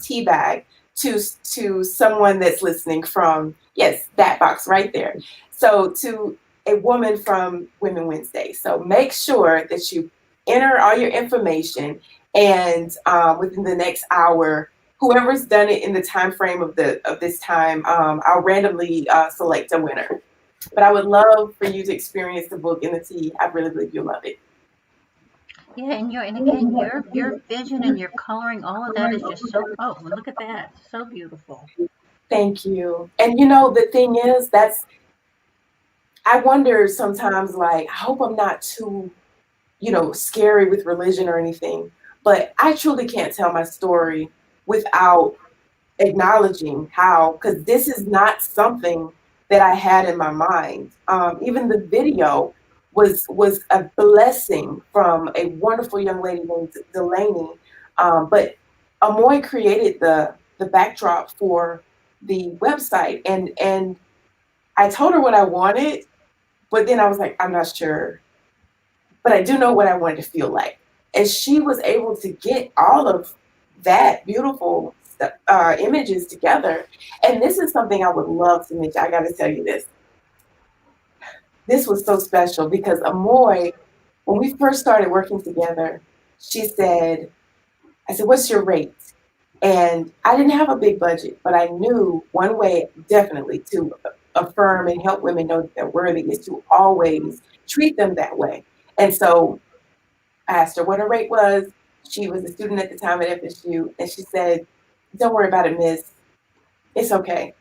tea bag to someone that's listening from, yes, that box right there. So to a woman from Women Wednesday. So make sure that you enter all your information, and within the next hour, whoever's done it in the time frame of this time, I'll randomly select a winner. But I would love for you to experience the book and the tea. I really believe you'll love it. Yeah, and again, your vision and your coloring, all of that is just so, oh, look at that. So beautiful. Thank you. And the thing is, I wonder sometimes, like, I hope I'm not too, scary with religion or anything, but I truly can't tell my story without acknowledging how, because this is not something that I had in my mind. Even the video was a blessing from a wonderful young lady named Delaney. But Amoy created the the backdrop for the website. And I told her what I wanted, but then I was like, I'm not sure, but I do know what I wanted to feel like. And she was able to get all of that beautiful images together. And this is something I would love to mention. I got to tell you this. This was so special because Amoy, when we first started working together, she said, I said, what's your rate? And I didn't have a big budget, but I knew one way definitely to affirm and help women know that they're worthy is to always treat them that way. And so I asked her what her rate was. She was a student at the time at FSU, and she said, don't worry about it, miss. It's okay.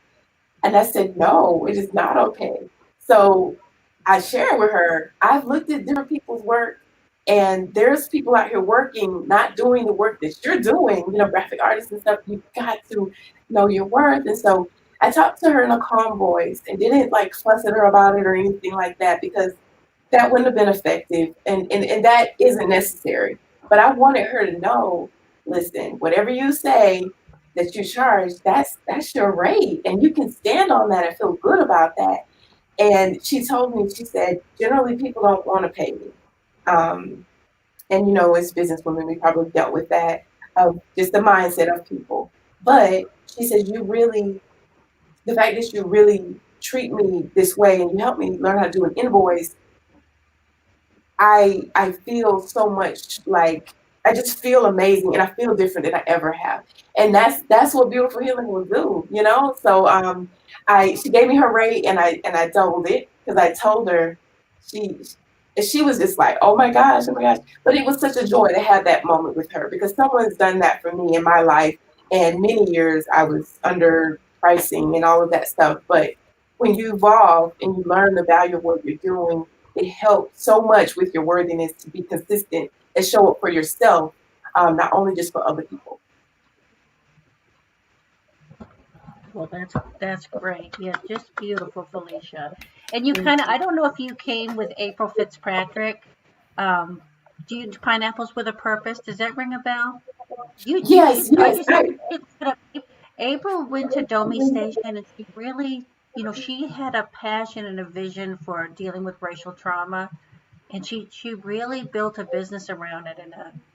And I said, no, it is not okay. So I shared with her, I've looked at different people's work, and there's people out here working, not doing the work that you're doing, graphic artists and stuff. You've got to know your worth. And so I talked to her in a calm voice and didn't like fuss at her about it or anything like that, because that wouldn't have been effective. And that isn't necessary. But I wanted her to know, listen, whatever you say that you charge, that's your rate. And you can stand on that and feel good about that. And she told me, she said, generally people don't want to pay me. And as businesswomen, we probably dealt with that, just the mindset of people. But she said, the fact that you really treat me this way and you help me learn how to do an invoice, I feel so much like, I just feel amazing and I feel different than I ever have. And that's what beautiful healing will do, So she gave me her rate and I doubled it because I told her. She was just like, oh my gosh. But it was such a joy to have that moment with her because someone's done that for me in my life. And many years I was under pricing and all of that stuff. But when you evolve and you learn the value of what you're doing, it helps so much with your worthiness to be consistent and show up for yourself, not only just for other people. Well, that's great. Yeah, just beautiful, Felicia. And you kind of, I don't know if you came with April Fitzpatrick. Do you Pineapples with a Purpose? Does that ring a bell? Yes. April went to Domi Station and she really, she had a passion and a vision for dealing with racial trauma. And she really built a business around it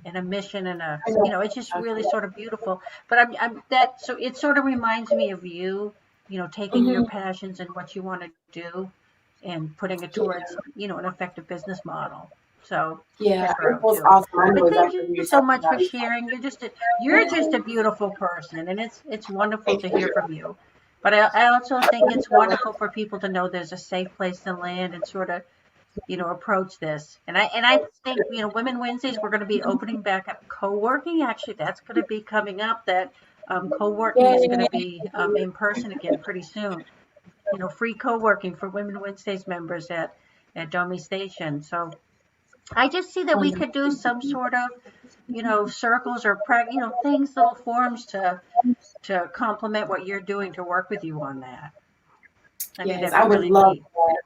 and a mission and it's just really sort of beautiful. But so it sort of reminds me of you, taking your passions and what you want to do and putting it towards, an effective business model. So yeah, it was awesome. But thank you so much for sharing. You're just a beautiful person, and it's wonderful to hear from you. But I also think it's wonderful for people to know there's a safe place to land and sort of approach this. And I think, Women Wednesdays, we're going to be opening back up co-working. Actually, that's going to be coming up. That co-working is going to be in person again pretty soon. Free co-working for Women Wednesdays members at Domi Station. So I just see that we could do some sort of, circles or, things, little forums to complement what you're doing to work with you on that. I would love that.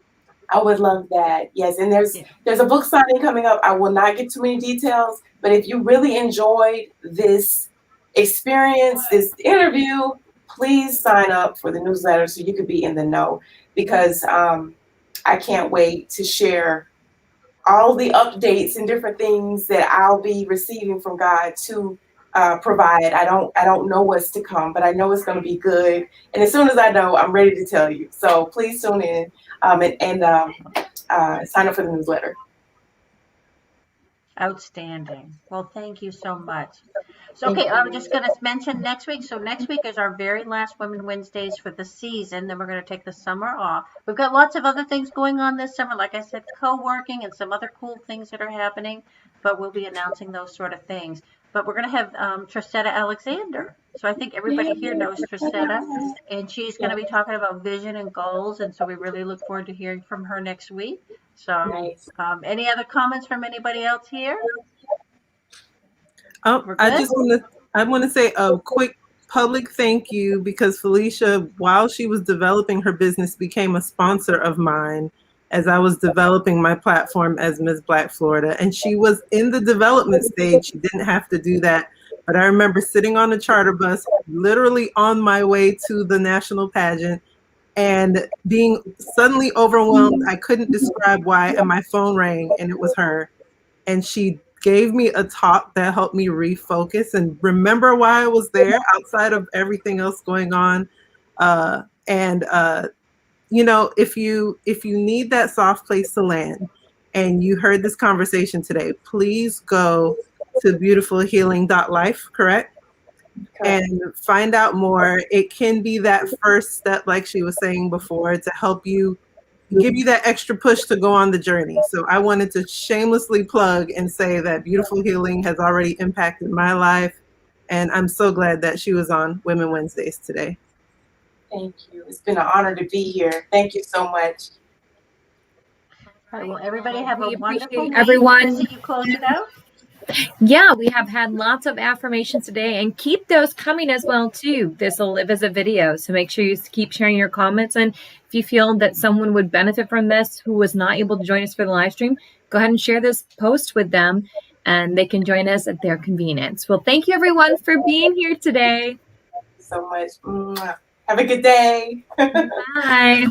I would love that. Yes. And there's a book signing coming up. I will not get too many details, but if you really enjoyed this experience, this interview, please sign up for the newsletter so you could be in the know, because I can't wait to share all the updates and different things that I'll be receiving from God to provide. I don't know what's to come, but I know it's going to be good. And as soon as I know, I'm ready to tell you. So please tune in and sign up for the newsletter. Outstanding. Well, thank you so much. So, okay, I'm just going to mention next week. So next week is our very last Women Wednesdays for the season. Then we're going to take the summer off. We've got lots of other things going on this summer. Like I said, co-working and some other cool things that are happening. But we'll be announcing those sort of things. But we're going to have Tricetta Alexander. So I think everybody here knows Tricetta. And she's going to be talking about vision and goals. And so we really look forward to hearing from her next week. So Nice. Any other comments from anybody else here? I want to say a quick public thank you, because Felicia, while she was developing her business, became a sponsor of mine as I was developing my platform as Ms. Black Florida. And she was in the development stage. She didn't have to do that But I remember sitting on a charter bus, literally on my way to the national pageant, and being suddenly overwhelmed. I couldn't describe why, and my phone rang, and it was her. And she gave me a talk that helped me refocus and remember why I was there outside of everything else going on. You know, if you need that soft place to land and you heard this conversation today, please go to beautifulhealing.life, correct? And find out more. It can be that first step, like she was saying before, to help you, give you that extra push to go on the journey. So I wanted to shamelessly plug and say that Beautiful Healing has already impacted my life. And I'm so glad that she was on Women Wednesdays today. Thank you. It's been an honor to be here. Thank you so much. All right, well, everybody have We a wonderful appreciate week. everyone. Chrissy, you close it out? Yeah, we have had lots of affirmations today, and keep those coming as well too. This will live as a video, so make sure you keep sharing your comments. And if you feel that someone would benefit from this who was not able to join us for the live stream, go ahead and share this post with them, and they can join us at their convenience. Well, thank you everyone for being here today. So much. Have a good day. Bye.